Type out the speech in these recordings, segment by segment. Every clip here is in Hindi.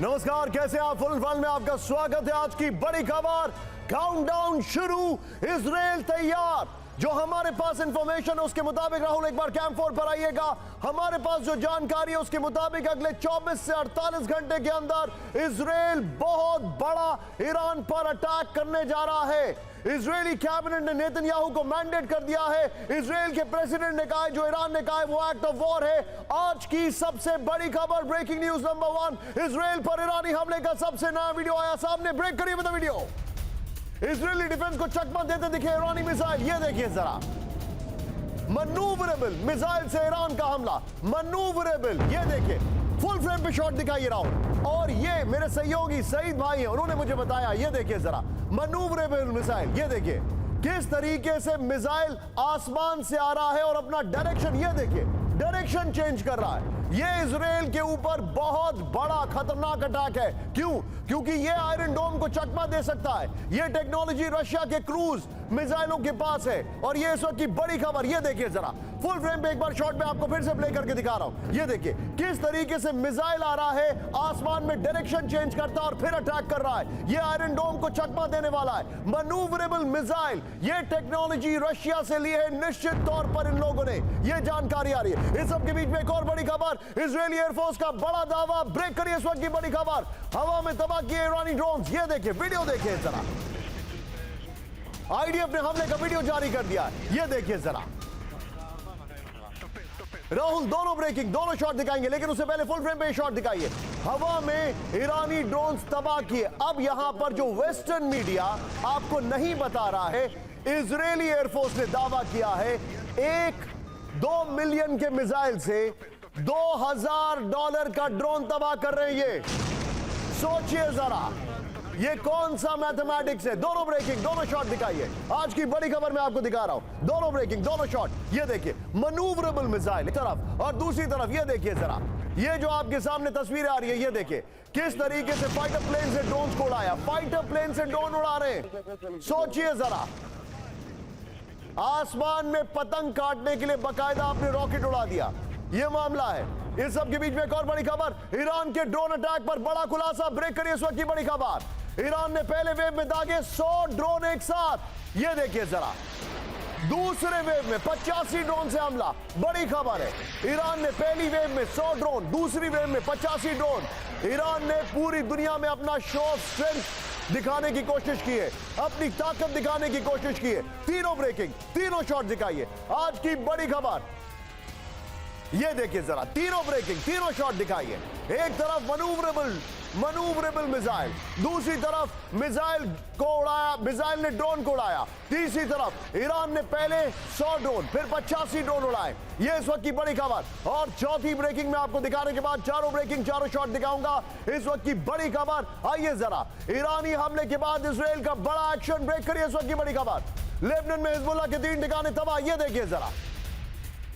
नमस्कार, कैसे आप? फुल फल में आपका स्वागत है। आज की बड़ी खबर, काउंटडाउन शुरू, इजराइल तैयार। जो हमारे पास इंफॉर्मेशन है उसके मुताबिक, राहुल एक बार कैंप 4 पर आइएगा। हमारे पास जो जानकारी है उसके मुताबिक अगले 24 से 48 घंटे के अंदर इजराइल बहुत बड़ा ईरान पर अटैक करने जा रहा है। इजरायली कैबिनेट ने नेतन्याहू को मैंडेट कर दिया है। इजराइल के प्रेसिडेंट ने कहा है जो ईरान ने कहा है वो एक्ट ऑफ वॉर है। आज की सबसे बड़ी खबर, ब्रेकिंग न्यूज नंबर 1, इजराइल पर ईरानी हमले का सबसे नया वीडियो आया सामने। ब्रेक करिए with the video. Israeli defence को चकमा देते दिखे ईरानी मिसाइल। ये देखिए जरा, मनूवरेबल मिसाइल से ईरान का हमला, मनूवरेबल। ये देखिए, फुल फ्रेम पे शॉट दिखाइए राहुल। और ये मेरे सहयोगी सईद भाई हैं, उन्होंने मुझे बताया। ये देखिए जरा, मनूवरेबल मिसाइल। ये देखिए किस तरीके से मिसाइल आसमान से आ रहा है और अपना डायरेक्शन, ये देखिए, डायरेक्शन चेंज कर रहा है। ये इजराइल के ऊपर बहुत बड़ा खतरनाक अटैक है। क्यों? क्योंकि ये आयरन डोम को चकमा दे सकता है। ये टेक्नोलॉजी रशिया के क्रूज मिसाइलों के पास है। और ये इस वक्त की बड़ी खबर। ये देखिए जरा, फुल फ्रेम पे एक बार शॉट में आपको फिर से प्ले करके दिखा रहा हूं। ये देखिए किस तरीके से मिसाइल आ रहा है, आसमान में डायरेक्शन चेंज करता और फिर अटैक कर रहा है। ये आयरन डोम को चकमा देने वाला है। मनूवरेबल मिसाइल, ये टेक्नोलॉजी रशिया से ली है निश्चित तौर पर इन लोगों ने। ये जानकारी आ रही है। इस सब के बीच में एक और बड़ी खबर, इजरायली एयरफोर्स का बड़ा दावा। ब्रेक करिए इस वक्त की बड़ी खबर, हवा में तबाह किए ईरानी ड्रोन्स। ये देखिए, वीडियो देखिए जरा, आईडीएफ ने हमले का वीडियो जारी कर दिया है। ये देखिए जरा राहुल, दोनों ब्रेकिंग, दोनों शॉट दिखाएंगे, लेकिन उससे पहले फुल फ्रेम पे शॉट दिखाइए। हवा में ईरानी ड्रोन्स तबाह किए। अब यहां पर जो वेस्टर्न मीडिया आपको नहीं बता रहा है, इजरायली एयरफोर्स ने दावा किया है 1-2 मिलियन के मिसाइल से $2000 का ड्रोन तबाह कर रहे हैं। ये सोचिए जरा, ये कौन सा मैथमेटिक्स है? दोनों ब्रेकिंग, दोनों शॉट दिखाइए। आज की बड़ी खबर मैं आपको दिखा रहा हूं, दोनों ब्रेकिंग, दोनों शॉट। ये देखिए, मनूवरेबल मिसाइल एक तरफ और दूसरी तरफ ये देखिए जरा, ये जो आपके सामने तस्वीरें आ रही है, ये देखिए किस तरीके से फाइटर प्लेन से ड्रोन को उड़ाया। फाइटर प्लेन से ड्रोन उड़ा रहे हैं। सोचिए जरा, आसमान में पतंग काटने के लिए बाकायदा आपने रॉकेट उड़ा दिया। यह मामला है। इस सब के बीच में एक और बड़ी खबर, ईरान के ड्रोन अटैक पर बड़ा खुलासा। ब्रेक करिए इस वक्त की बड़ी खबर। ईरान ने पहले वेव में दागे 100 ड्रोन एक साथ। ये देखिए जरा, दूसरे वेव में 85 ड्रोन से हमला। बड़ी खबर है, ईरान ने पहली वेव में 100 ड्रोन, दूसरी वेव में 85 ड्रोन। ईरान ने पूरी दुनिया में अपना शो ऑफ स्ट्रेंथ दिखाने की कोशिश की है, अपनी ताकत दिखाने की कोशिश की है। तीनों ब्रेकिंग, तीनों शॉट दिखाइए। आज की बड़ी खबर ये देखिए जरा, तीनों ब्रेकिंग, तीनों शॉट दिखाइए। एक तरफ मनूवरेबल मिसाइल, दूसरी तरफ मिसाइल को उड़ाया, मिसाइल ने ड्रोन को उड़ाया। तीसरी तरफ ईरान ने पहले 100 ड्रोन, फिर 85 ड्रोन उड़ाए। ये इस वक्त की बड़ी खबर। और चौथी ब्रेकिंग में आपको दिखाने के बाद चारों ब्रेकिंग, चारों शॉट दिखाऊंगा। इस वक्त की बड़ी खबर, आइए जरा, ईरानी हमले के बाद इजराइल का बड़ा एक्शन। ब्रेक करिए इस वक्त की बड़ी खबर। लेबनान में हिजबुल्लाह के 3 ठिकाने तबाह। ये देखिए जरा,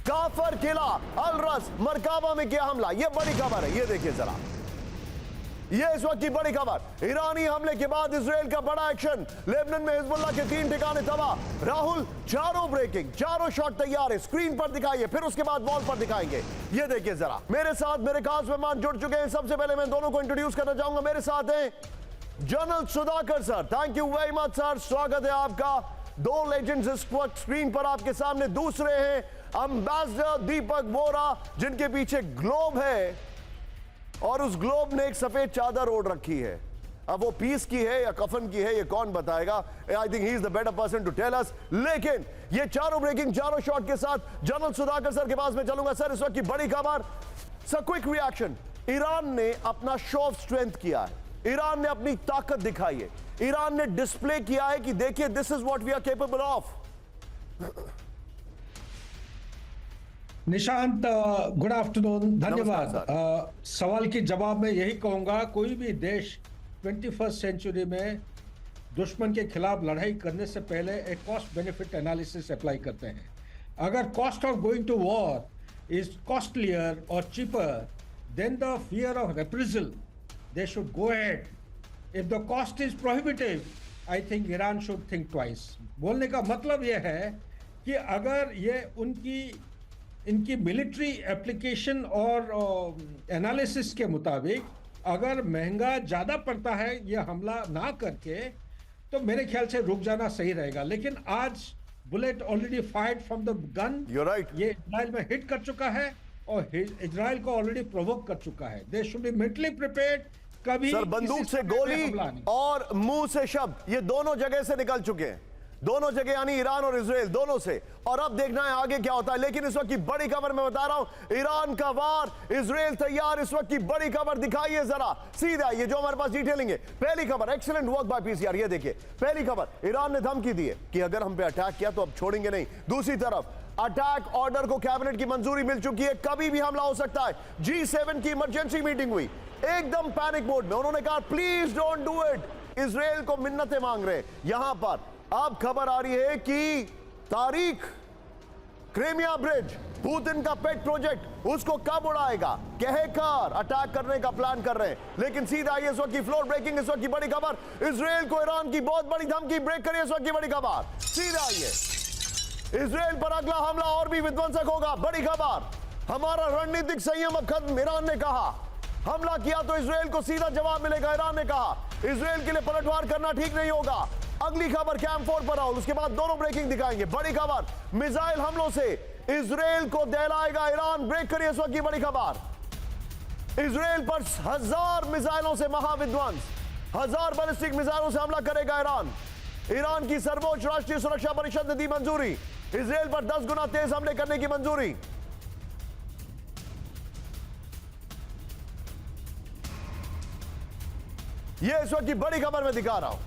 काफर किला अल रस मरकाबा में किया हमला। यह बड़ी खबर है। ये देखिए जरा, यह इस वक्त की बड़ी खबर। ईरानी हमले के बाद इजराइल का बड़ा एक्शन। लेबनान में हिजबुल्लाह के 3 ठिकाने तबाह। राहुल, चारों ब्रेकिंग, चारों शॉट तैयार है। स्क्रीन पर दिखाइए, फिर उसके बाद वॉल पर दिखाएंगे। ये देखिए जरा, मेरे साथ मेरे खास मेहमान जुड़ चुके हैं। सबसे पहले मैं दोनों को इंट्रोड्यूस करना चाहूंगा। मेरे साथ हैं general Sudhakar sir. Thank you very much sir, स्वागत है आपका। 2 लेजेंड्स इस वक्त स्क्रीन पर आपके सामने। दूसरे हैं एम्बेसडर दीपक बोरा, जिनके पीछे ग्लोब है और उस ग्लोब ने एक सफेद चादर ओढ़ रखी है। अब वो पीस की है या कफन की है, ये कौन बताएगा? I think he is the better person to tell us. लेकिन ये चारों ब्रेकिंग, चारों शॉट के साथ जनरल सुधाकर सर के पास में चलूंगा। सर, इस वक्त की बड़ी खबर, सर क्विक रिएक्शन। ईरान ने अपना शो ऑफ स्ट्रेंथ किया है, ईरान ने अपनी ताकत दिखाई है, ईरान ने डिस्प्ले किया है कि देखिए, this is what we are capable of. Nishant, good afternoon, धन्यवाद। सवाल के जवाब में यही कहूंगा, कोई भी देश 21st सेंचुरी में दुश्मन के खिलाफ लड़ाई करने से पहले एक कॉस्ट बेनिफिट एनालिसिस अप्लाई करते हैं। अगर cost of going to war is costlier और cheaper than the fear of reprisal, they should go ahead. If the cost is prohibitive, I think Iran should think twice. बोलने का मतलब यह है कि अगर ये इनकी मिलिट्री एप्लीकेशन और एनालिसिस के मुताबिक अगर महंगा ज्यादा पड़ता है ये हमला ना करके तो मेरे ख्याल से रुक जाना सही रहेगा, लेकिन आज bullet already fired from the gun, You're right. ये इजराइल में हिट कर चुका है और इजराइल को ऑलरेडी प्रोवोक कर चुका है। They should be mentally prepared. कभी सर बंदूक से गोली और मुंह से शब्द, ये दोनों जगह से निकल चुके हैं, दोनों जगह यानी ईरान और इजराइल दोनों से, और अब देखना है आगे क्या होता है। लेकिन इस वक्त की बड़ी खबर मैं बता रहा हूं, ईरान का वार, इजराइल तैयार। इस वक्त की बड़ी खबर दिखाइए जरा सीधा, ये जो हमारे पास डिटेलिंग है। पहली खबर, एक्सीलेंट वर्क बाय पीसीआर, ये देखिए पहली खबर, ईरान ने धमकी दी है कि अगर हम पे अटैक किया तो अब छोड़ेंगे नहीं। दूसरी तरफ अटैक ऑर्डर को कैबिनेट की मंजूरी मिल चुकी है, कभी भी हमला हो सकता है। G7 की इमरजेंसी मीटिंग हुई, एकदम पैनिक मोड में, उन्होंने कहा please don't do it, Israel को मिन्नतें मांग रहे हैं। यहां पर अब खबर आ रही है कि तारीख, क्रीमिया ब्रिज, पुतिन का पेट प्रोजेक्ट, उसको कब उड़ाएगा, कहकर अटैक करने का प्लान कर रहे हैं। लेकिन सीधा आइए इस वक्त की फ्लोर ब्रेकिंग, इस वक्त की बड़ी खबर, इजराइल को ईरान की बहुत बड़ी धमकी, ब्रेक करिए इस वक्त की बड़ी खबर, सीधा आइए। इजराइल पर अगला हमला और भी विध्वंसक होगा, बड़ी खबर, हमारा रणनीतिक संयम अब खत्म, ईरान ने कहा। हमला किया तो इजराइल को सीधा जवाब मिलेगा, ईरान ने कहा। इजराइल के लिए पलटवार करना ठीक नहीं होगा। अगली खबर कैंप 4 पर आओ, उसके बाद दोनों ब्रेकिंग दिखाएंगे। बड़ी खबर, मिसाइल हमलों से इजराइल को दहलाएगा ईरान, ब्रेक करिए इस वक्त की बड़ी खबर। इजराइल पर 1000 मिसाइलों से महाविध्वंस, 1000 बैलिस्टिक मिसाइलों से हमला करेगा ईरान। ईरान की सर्वोच्च राष्ट्रीय सुरक्षा परिषद ने दी मंजूरी, इजराइल पर 10 गुना तेज हमले करने की मंजूरी। यह इस वक्त की बड़ी खबर में दिखा रहा हूं,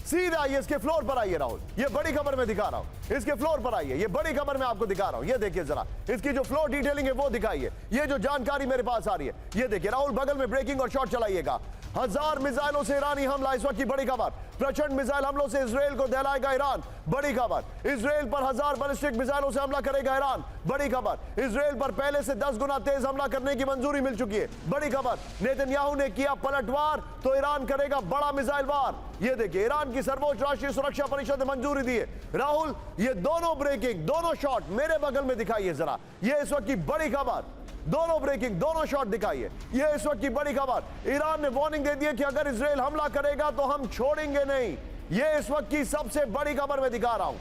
सीधा आइए इसके फ्लोर पर आइए राहुल, ये बड़ी खबर में दिखा रहा हूं, इसके फ्लोर पर आइए, ये बड़ी खबर मैं आपको दिखा रहा हूं। ये देखिए जरा, इसकी जो फ्लोर डिटेलिंग है वो दिखाइए, ये जो जानकारी मेरे पास आ रही है ये देखिए राहुल, बगल में ब्रेकिंग और शॉट चलाइएगा। 1000 मिसाइलों से ईरानी हमला, इस वक्त की बड़ी खबर, प्रचंड मिसाइल हमलों से इजराइल को दहलाएगा ईरान, बड़ी खबर। इजराइल पर 1000 बैलिस्टिक मिसाइलों से हमला करेगा ईरान, बड़ी खबर। इजराइल पर पहले से 10 गुना तेज हमला करने की मंजूरी मिल चुकी है, बड़ी खबर। नेतन्याहू ने किया पलटवार तो ईरान करेगा बड़ा मिसाइल वार। ये देखिए ईरान की सर्वोच्च राष्ट्रीय सुरक्षा परिषद ने मंजूरी दी है। राहुल ये दोनों ब्रेकिंग, दोनों शॉट मेरे बगल में दिखाइए जरा, ये इस वक्त की बड़ी खबर, दोनों ब्रेकिंग, दोनों शॉट दिखाइए। ये इस वक्त की बड़ी खबर, ईरान ने वार्निंग दे दी है कि अगर इजराइल हमला करेगा तो हम छोड़ेंगे नहीं। ये इस वक्त की सबसे बड़ी खबर मैं दिखा रहा हूं,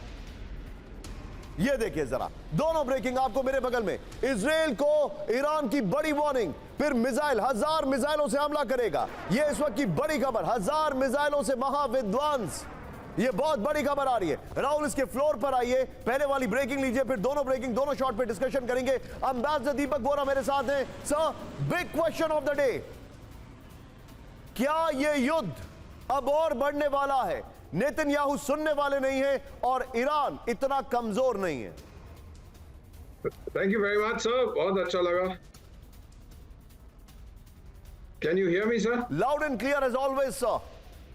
ये देखिए जरा, दोनों ब्रेकिंग आपको मेरे बगल में। इजराइल को ईरान की बड़ी वार्निंग, फिर मिसाइल, 1000 मिसाइलों से हमला करेगा, ये इस वक्त की बड़ी खबर, 1000 मिसाइलों से महाविध्वंस, ये बहुत बड़ी खबर आ रही है। राहुल इसके फ्लोर पर आइए, पहले वाली ब्रेकिंग लीजिए, फिर दोनों ब्रेकिंग, दोनों शॉट पे डिस्कशन करेंगे। एम्बेसडर दीपक बोरा मेरे साथ हैं। Sir, big question of the day, क्या ये युद्ध अब और बढ़ने वाला है? नेतन्याहू सुनने वाले नहीं है और ईरान इतना कमजोर नहीं है। Thank you very much sir, बहुत अच्छा लगा। Can you hear me sir? Loud and clear as always sir.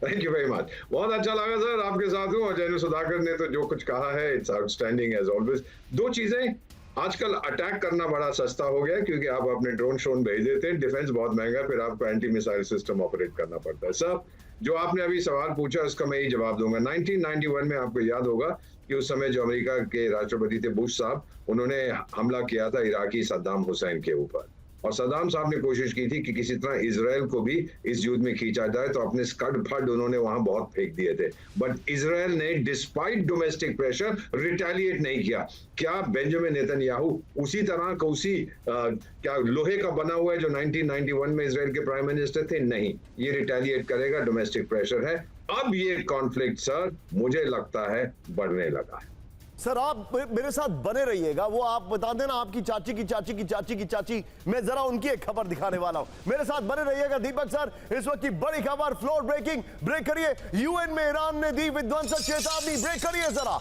Thank you very much, बहुत अच्छा लगा सर आपके साथ हूँ। और जैन सुधाकर ने तो जो कुछ कहा है इट्स आउटस्टैंडिंग एज ऑलवेज। दो चीजें, आजकल अटैक करना बड़ा सस्ता हो गया क्योंकि आप अपने ड्रोन श्रोन भेज देते हैं, डिफेंस बहुत महंगा, फिर आपको एंटी मिसाइल सिस्टम ऑपरेट करना पड़ता है। सर जो आपने अभी सवाल पूछा उसका मैं ही जवाब दूंगा। 1991 में आपको याद होगा कि उस समय जो अमेरिका के राष्ट्रपति थे बुश साहब, उन्होंने हमला किया था इराकी सद्दाम हुसैन के ऊपर, और सद्दाम साहब ने कोशिश की थी कि किसी तरह इजराइल को भी इस युद्ध में खींचा जाए, तो अपने स्कड फड उन्होंने वहां बहुत फेंक दिए थे। बट इजराइल ने डिस्पाइट डोमेस्टिक प्रेशर रिटेलिएट नहीं किया। क्या बेंजामिन नेतन्याहू उसी तरह का क्या लोहे का बना हुआ है जो 1991 में इजराइल के प्राइम मिनिस्टर थे? नहीं, ये रिटेलिएट करेगा, डोमेस्टिक प्रेशर है। अब ये कॉन्फ्लिक्ट सर मुझे लगता है बढ़ने लगा है। सर आप मेरे साथ बने रहिएगा, वो आप बता देना आपकी चाची की चाची की चाची की चाची, मैं जरा उनकी एक खबर दिखाने वाला हूं, मेरे साथ बने रहिएगा। दीपक सर, इस वक्त की बड़ी खबर, फ्लोर ब्रेकिंग, ब्रेक करिए। यूएन में ईरान ने दी विध्वंसक चेतावनी, ब्रेक करिए जरा।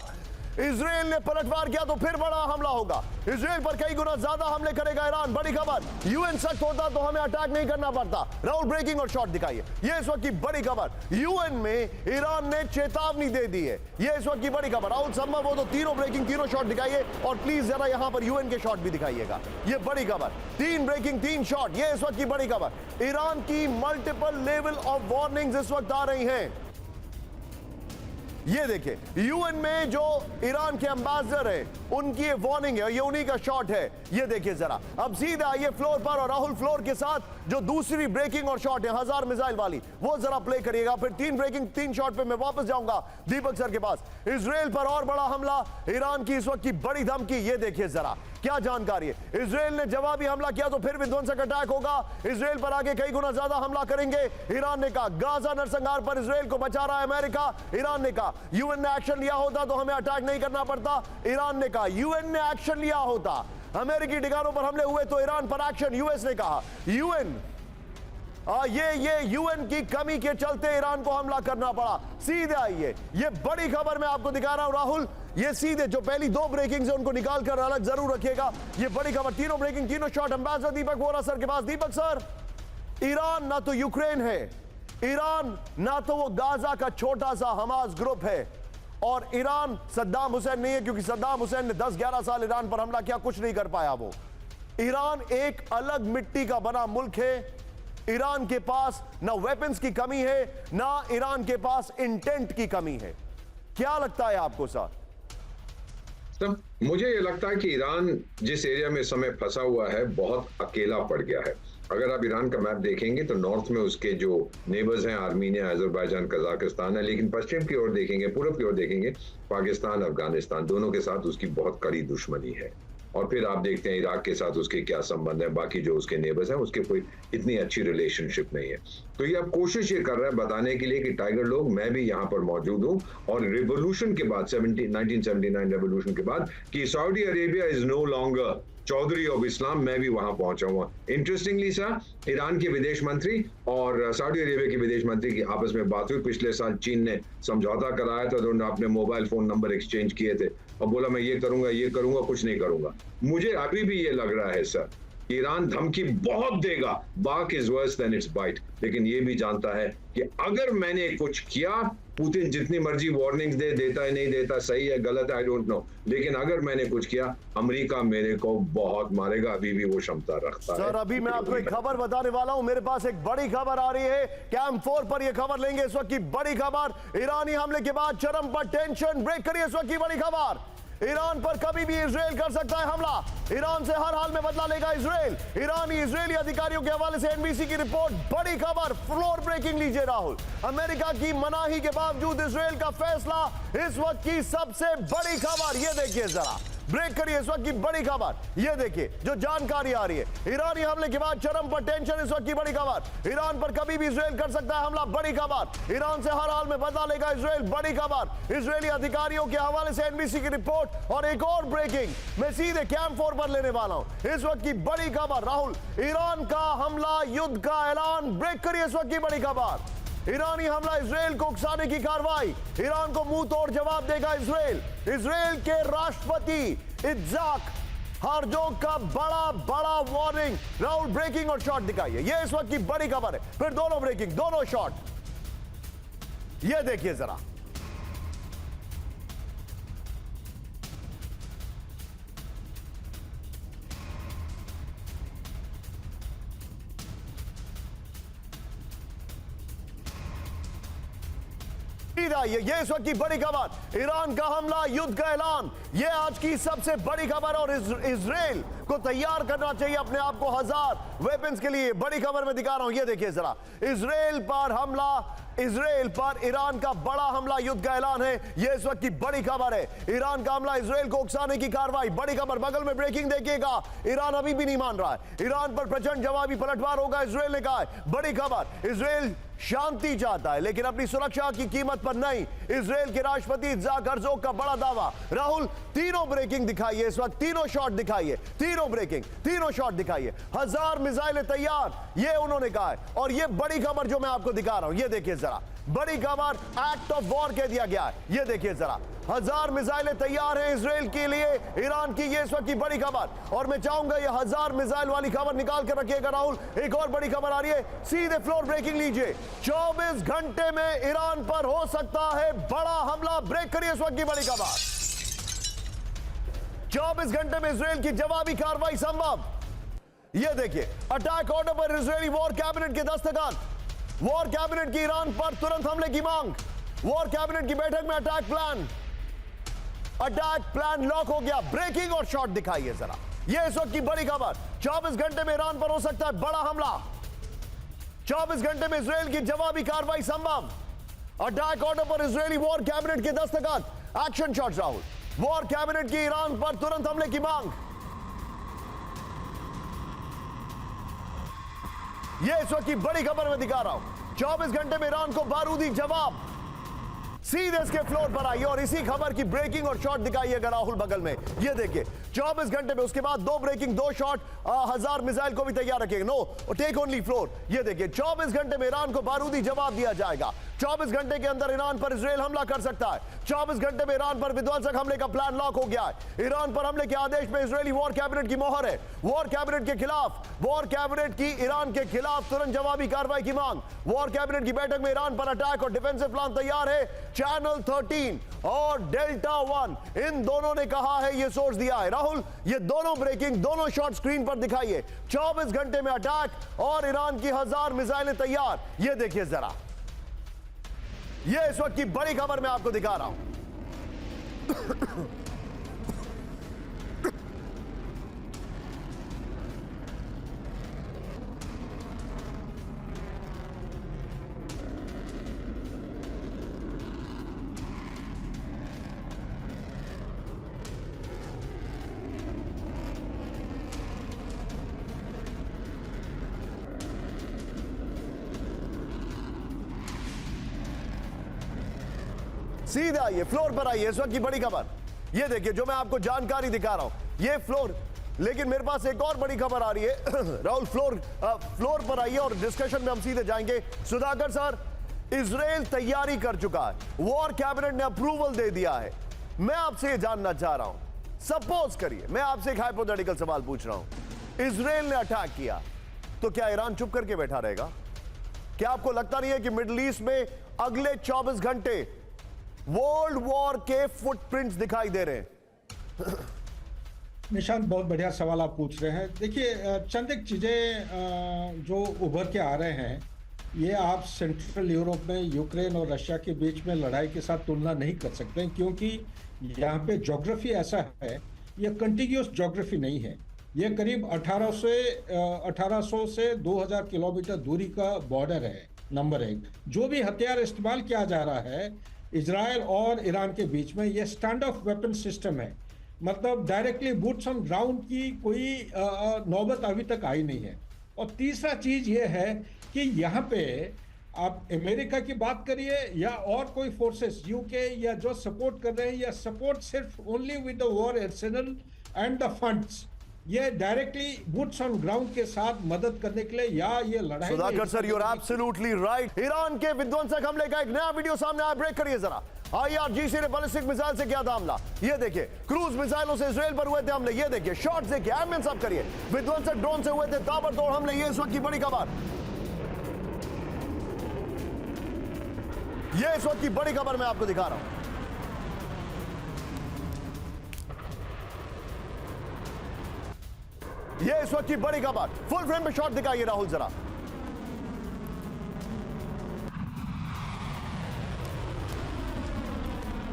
इजराइल ने पलटवार किया तो फिर बड़ा हमला होगा, इजराइल पर कई गुना ज्यादा हमले करेगा ईरान, बड़ी खबर। यूएन सख्त होता तो हमें अटैक नहीं करना पड़ता। राहुल ब्रेकिंग और शॉट दिखाइए, ये इस वक्त की बड़ी खबर, यूएन में ईरान ने चेतावनी दे दी है, ये इस वक्त की बड़ी खबर। राहुल संभव हो तो तीनों ब्रेकिंग, तीनों शॉट दिखाइए, और प्लीज जरा यहां पर यूएन के शॉट भी दिखाइएगा, ये बड़ी खबर। 3 ब्रेकिंग 3 शॉट, ये इस वक्त की बड़ी खबर। ईरान की मल्टीपल लेवल ऑफ वार्निंग्स इस वक्त आ रही हैं, ये देखिए, यूएन में जो ईरान के एम्बेसडर है उनकी ये वार्निंग है, ये उन्हीं का शॉट है। ये देखिए जरा, अब सीधा आइए फ्लोर पर और राहुल फ्लोर के साथ जो दूसरी ब्रेकिंग और शॉट है 1000 मिसाइल वाली, वो जरा प्ले करिएगा। फिर 3 ब्रेकिंग 3 शॉट पे मैं वापस जाऊंगा दीपक सर के पास। इजराइल पर और बड़ा हमला, ईरान की इस वक्त की बड़ी धमकी, ये देखिए जरा क्या जानकारी है। इजराइल ने जवाबी हमला किया तो फिर विध्वंसक अटैक होगा, इजराइल पर आगे कई गुना ज्यादा हमला करेंगे। ईरान ने कहा गाजा नरसंहार पर इजराइल को बचा रहा है अमेरिका। ईरान ने कहा यूएन ने एक्शन लिया होता तो हमें अटैक नहीं करना पड़ता। ईरान ने कहा यूएन ने एक्शन लिया होता, अमेरिकी ठिकानों पर हमले हुए तो ईरान पर एक्शन। यूएस ने कहा यूएन ये यूएन की कमी के चलते ईरान को हमला करना पड़ा। सीधे आइए, ये बड़ी खबर मैं आपको दिखा रहा हूं राहुल। ये सीधे जो पहली 2 ब्रेकिंग्स है उनको निकाल कर अलग जरूर रखिएगा। ये बड़ी खबर, तीनों ब्रेकिंग, तीनों शॉट। एम्बेसडर दीपक वोरा सर के पास। दीपक सर, ईरान ना तो यूक्रेन है, ईरान ना तो वो गाजा का छोटा सा हमास ग्रुप है, और ईरान सद्दाम हुसैन नहीं है, क्योंकि सद्दाम हुसैन ने 10-11 साल ईरान पर हमला किया, कुछ नहीं कर पाया वो। ईरान एक अलग मिट्टी का बना मुल्क है। ईरान के पास ना वेपन्स की कमी है, ना ईरान के पास इंटेंट की कमी है। क्या लगता है आपको सर? मुझे ये लगता है कि ईरान जिस एरिया में इस समय फंसा हुआ है बहुत अकेला पड़ गया है। अगर आप ईरान का मैप देखेंगे तो नॉर्थ में उसके जो नेबर्स हैं आर्मीनिया, अजरबैजान, कजाकिस्तान है, लेकिन पश्चिम की ओर देखेंगे, पूरब की ओर देखेंगे, पाकिस्तान, अफगानिस्तान, दोनों के साथ उसकी बहुत कड़ी दुश्मनी है। और फिर आप देखते हैं इराक के साथ उसके क्या संबंध है, बाकी जो उसके नेबर्स हैं उसके कोई इतनी अच्छी रिलेशनशिप नहीं है। तो ये अब कोशिश ये कर रहा है बताने के लिए कि टाइगर लोग, मैं भी यहाँ पर मौजूद हूँ, और रिवोल्यूशन के बाद 1979 रेवोल्यूशन के बाद कि Saudi Arabia is no longer Chaudhary of Islam, मैं भी वहां पहुंचा हुआ। इंटरेस्टिंगली सर, ईरान के विदेश मंत्री और सऊदी अरेबिया के विदेश मंत्री की आपस में बात हुई। पिछले साल चीन ने समझौता कराया था तो उन्होंने अपने मोबाइल फोन नंबर एक्सचेंज किए थे और बोला मैं ये करूंगा, कुछ नहीं करूंगा। मुझे अभी भी ये लग रहा है सर, ईरान धमकी बहुत देगा, bark is worse than its bite, लेकिन ये भी जानता है कि अगर मैंने कुछ किया, पुतिन जितनी मर्जी वार्निंग्स देता है, नहीं देता, सही है गलत है आई डोंट नो, लेकिन अगर मैंने कुछ किया अमेरिका मेरे को बहुत मारेगा। अभी भी वो क्षमता रखता है। सर अभी मैं आपको एक खबर बताने वाला हूं, मेरे पास एक बड़ी खबर आ रही है। कैंप 4 पर यह खबर लेंगे इस वक्त की बड़ी खबर। ईरानी हमले के बाद चरम पर टेंशन, ब्रेक करिए इस वक्त की बड़ी खबर। ईरान पर कभी भी इजराइल कर सकता है हमला, ईरान से हर हाल में बदला लेगा इजराइल। इजरायली अधिकारियों के हवाले से एनबीसी की रिपोर्ट, बड़ी खबर, फ्लोर ब्रेकिंग लीजिए राहुल। अमेरिका की मनाही के बावजूद इजराइल का फैसला, इस वक्त की सबसे बड़ी खबर। ये देखिए जरा, ब्रेक करिए इस वक्त की बड़ी खबर। ये देखिए जो जानकारी आ रही है, ईरानी हमले के बाद चरम पर टेंशन, इस वक्त की बड़ी खबर। ईरान पर कभी भी इजराइल कर सकता है हमला, बड़ी खबर। ईरान से हर हाल में बदला लेगा इजराइल, बड़ी खबर। इजरायली अधिकारियों के हवाले से एनबीसी की रिपोर्ट। और एक और ब्रेकिंग मैं सीधे कैंप 4 पर लेने वाला हूं, इस वक्त की बड़ी खबर। राहुल, ईरान का हमला, युद्ध का ऐलान, ब्रेक करिए इस वक्त की बड़ी खबर। ईरानी हमला, इजराइल को उकसाने की कार्रवाई, ईरान को मुंह तोड़ जवाब देगा इजराइल। इजराइल के राष्ट्रपति इत्जाक हरजोग का बड़ा वार्निंग। राहुल ब्रेकिंग और शॉट दिखाइए, ये इस वक्त की बड़ी खबर है। फिर दोनों ब्रेकिंग, दोनों शॉट, ये देखिए जरा। ये इस वक्त की बड़ी खबर, ईरान का हमला, युद्ध का ऐलान, ये आज की सबसे बड़ी खबर। और इजराइल को तैयार करना चाहिए अपने आप को 1000 वेपन्स के लिए। बड़ी खबर मैं दिखा रहा हूं, ये देखिए जरा। इजराइल पर हमला, इजराइल पर ईरान का बड़ा हमला, युद्ध का ऐलान है, ये इस वक्त की बड़ी खबर है। ईरान का हमला, इजराइल को उकसाने की कार्रवाई, बड़ी खबर। बगल में ब्रेकिंग देखिएगा, ईरान अभी भी नहीं मान रहा है, ईरान पर प्रचंड जवाबी पलटवार होगा, इजराइल ने कहा है। बड़ी खबर, इजराइल शांति चाहता है लेकिन अपनी सुरक्षा की कीमत पर नहीं, इजराइल के राष्ट्रपति इत्जाक हरजोग का बड़ा दावा। राहुल, तीनों ब्रेकिंग दिखाइए इस वक्त, तीनों शॉट दिखाइए, तीनों ब्रेकिंग, तीनों शॉट दिखाइए। 1000 मिसाइलें तैयार, ये उन्होंने कहा है। और ये बड़ी खबर जो मैं आपको दिखा रहा हूं, ये देखिए जरा, बड़ी खबर, एक्ट ऑफ वॉर कह दिया गया है। ये देखिए जरा, 1000 मिसाइलें तैयार हैं इजराइल के लिए, ईरान की, ये इस वक्त की बड़ी खबर। और मैं चाहूंगा ये 1000 मिसाइल वाली खबर निकाल कर रखिएगा राहुल। एक और बड़ी खबर आ रही है, सीधे फ्लोर ब्रेकिंग लीजिए। 24 घंटे में ईरान पर हो सकता है बड़ा हमला, ब्रेक करिए इस वक्त की बड़ी खबर। 24 घंटे में इजराइल की जवाबी कार्रवाई संभव। यह देखिए, अटैक ऑर्डर पर इजरायली वॉर कैबिनेट के दस्तखत, वॉर कैबिनेट की ईरान पर तुरंत हमले की मांग। वॉर कैबिनेट की बैठक में अटैक प्लान लॉक हो गया। ब्रेकिंग और शॉट दिखाइए जरा, यह इस वक्त की बड़ी खबर। 24 घंटे में ईरान पर हो सकता है बड़ा हमला। 24 घंटे में इजराइल की जवाबी कार्रवाई संभव। अटैक ऑर्डर पर इजरायली वॉर कैबिनेट के दस्तखत। Action shots Rahul. War cabinet की ईरान पर तुरंत हमले की मांग। यह इस वक्त की बड़ी खबर मैं दिखा रहा हूं। 24 घंटे में ईरान को बारूदी जवाब। सीधे इसके फ्लोर पर आइए और इसी खबर की ब्रेकिंग और शॉट दिखाइएगा राहुल बगल में। ये देखिए 24 घंटे में उसके बाद 2 ब्रेकिंग 2 शॉट। 1000 मिसाइल को भी तैयार रखेगा। No take only floor. ये देखिए 24 घंटे में ईरान को बारूदी जवाब दिया जाएगा। 24 घंटे के अंदर ईरान पर इजराइल हमला कर सकता है। 24 घंटे में ईरान पर विध्वंसक हमले का प्लान लॉक हो गया है। ईरान पर हमले के आदेश में इजरायली वॉर कैबिनेट की मोहर है। वॉर कैबिनेट के खिलाफ, वॉर कैबिनेट की ईरान के खिलाफ तुरंत जवाबी कार्रवाई की मांग। वॉर कैबिनेट की बैठक में ईरान पर अटैक और डिफेंसिव प्लान तैयार है। चैनल 13 और डेल्टा 1 इन दोनों ने कहा है, ये सोर्स दिया है। राहुल ये दोनों ब्रेकिंग, दोनों शॉट स्क्रीन पर दिखाइए। 24 घंटे में अटैक और ईरान की 1000 मिसाइलें तैयार। ये देखिए जरा, ये इस वक्त की बड़ी खबर मैं आपको दिखा रहा हूं। सीधा आइए, फ्लोर पर आइए। इस वक्त की बड़ी खबर ये देखिए, जो मैं आपको जानकारी दिखा रहा हूं, ये फ्लोर। लेकिन मेरे पास एक और बड़ी खबर आ रही है। राहुल फ्लोर पर आइए और डिस्कशन में हम सीधे जाएंगे। सुधाकर सर, इजराइल तैयारी कर चुका है, वॉर कैबिनेट ने अप्रूवल दे दिया है। मैं आपसे ये जानना चाह रहा हूं, सपोज करिए मैं आपसे एक हाइपोथेटिकल सवाल पूछ रहा हूं, इजराइल ने अटैक किया तो क्या ईरान चुप करके बैठा रहेगा? क्या आपको लगता नहीं है कि मिडिल ईस्ट में अगले 24 घंटे वर्ल्ड वॉर के फुटप्रिंट्स दिखाई दे रहे हैं? निशांत, बहुत बढ़िया सवाल आप पूछ रहे हैं। देखिए चंद एक चीजें जो उभर के आ रहे हैं, ये आप सेंट्रल यूरोप में यूक्रेन और रशिया के बीच में लड़ाई के साथ तुलना नहीं कर सकते हैं, क्योंकि यहाँ पे ज्योग्राफी ऐसा है, ये कंटिन्यूस ज्योग्राफी नहीं है। ये करीब 1800 से 2000 किलोमीटर दूरी का बॉर्डर है। नंबर 1, जो भी हथियार इस्तेमाल किया जा रहा है इजराइल और ईरान के बीच में, ये स्टैंड ऑफ वेपन सिस्टम है। मतलब डायरेक्टली बूट्स ऑन ग्राउंड की कोई नौबत अभी तक आई नहीं है। और तीसरा चीज ये है कि यहाँ पे आप अमेरिका की बात करिए या और कोई फोर्सेस यूके या जो सपोर्ट कर रहे हैं, या सपोर्ट सिर्फ only with the war arsenal and the funds, ये डायरेक्टली बूट्स ऑन ग्राउंड के साथ मदद करने के लिए या ये लड़ाई। Sudhakar sir, you are absolutely right. Iran के विध्वंसक हमले का एक नया वीडियो सामने आया, ब्रेक करिए जरा। IRGC ने बैलिस्टिक मिसाइल से किया था हमला। ये देखिए क्रूज मिसाइलों से इजराइल पर हुए थे हमले। ये देखिए शॉट्स देखिए, एडमिन सब करिए। विध्वंसक ड्रोन से हुए थे ताबड़तोड़ हमले। ये इस वक्त की बड़ी खबर, ये इस वक्त की बड़ी खबर मैं आपको दिखा रहा हूं। ये इस वक्त की बड़ी खबर, फुल फ्रेम पे शॉट दिखाइए राहुल जरा।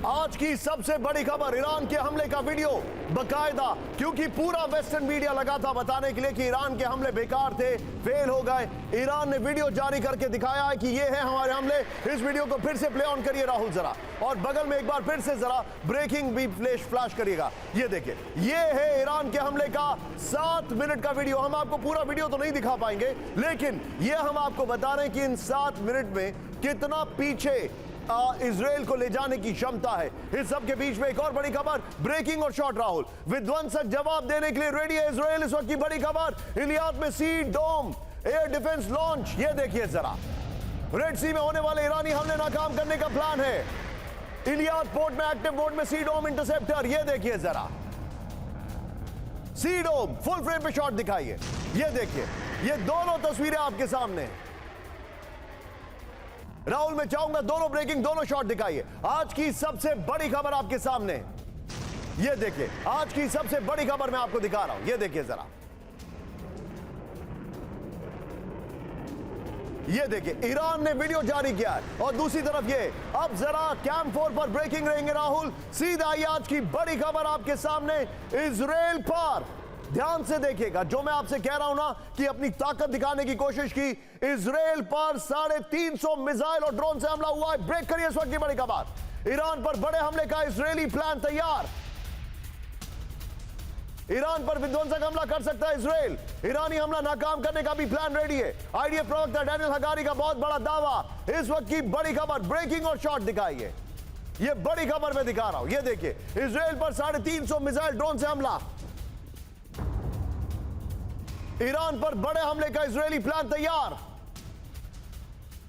आज की सबसे बड़ी खबर, ईरान के हमले का वीडियो बकायदा, क्योंकि पूरा वेस्टर्न मीडिया लगा था बताने के लिए कि ईरान के हमले बेकार थे, फेल हो गए। ईरान ने वीडियो जारी करके दिखाया है कि ये है हमारे हमले। इस वीडियो को फिर से प्ले ऑन करिए राहुल जरा, और बगल में एक बार फिर से जरा ब्रेकिंग भी फ्लैश करिएगा। ये देखिए, ये है ईरान के हमले का 7 मिनट का वीडियो। हम आपको पूरा वीडियो तो नहीं दिखा पाएंगे, लेकिन ये हम आपको बता रहे हैं कि इन 7 मिनट में कितना पीछे इजराइल को ले जाने की क्षमता है। इस सब के बीच में एक और बड़ी खबर, ब्रेकिंग और शॉट राहुल। विध्वंसक जवाब देने के लिए रेडी है इजराइल। इस वक्त की बड़ी खबर, इलियात में सी डोम एयर डिफेंस लॉन्च। ये देखिए जरा, रेड सी में होने वाले ईरानी हमले नाकाम करने का प्लान है। इलियात पोर्ट में एक्टिव मोड में सी डोम इंटरसेप्टर। ये देखिए जरा, सी डोम फुल फ्रेम पे शॉट दिखाइए। ये देखिए, ये दोनों तस्वीरें आपके सामने हैं। राहुल, मैं चाहूंगा दोनों ब्रेकिंग, दोनों शॉट दिखाइए। आज की सबसे बड़ी खबर आपके सामने, ये देखिए, आज की सबसे बड़ी खबर मैं आपको दिखा रहा हूं। ये देखिए जरा, ये देखिए ईरान ने वीडियो जारी किया है और दूसरी तरफ ये अब जरा कैंप 4 पर ब्रेकिंग रहेंगे राहुल। सीधा ये आज की बड़ी खबर आपके सामने इजराइल पर। ध्यान से देखिएगा, जो मैं आपसे कह रहा हूं ना कि अपनी ताकत दिखाने की कोशिश की, इजराइल पर 350 मिसाइल और ड्रोन से हमला हुआ है। ब्रेक करिए इस वक्त की बड़ी खबर। ईरान पर बड़े हमले का इजरायली प्लान तैयार। ईरान पर विध्वंसक हमला कर सकता है इजराइल। ईरानी हमला नाकाम करने का भी प्लान रेडी है। आईडीएफ प्रवक्ता डैनियल हगारी का बहुत बड़ा दावा। इस वक्त की बड़ी खबर, ब्रेकिंग और शॉट दिखाइए। ये बड़ी खबर मैं दिखा रहा हूं, ये देखिए इजराइल पर 350 मिसाइल ड्रोन से हमला। ईरान पर बड़े हमले का इजरायली प्लान तैयार।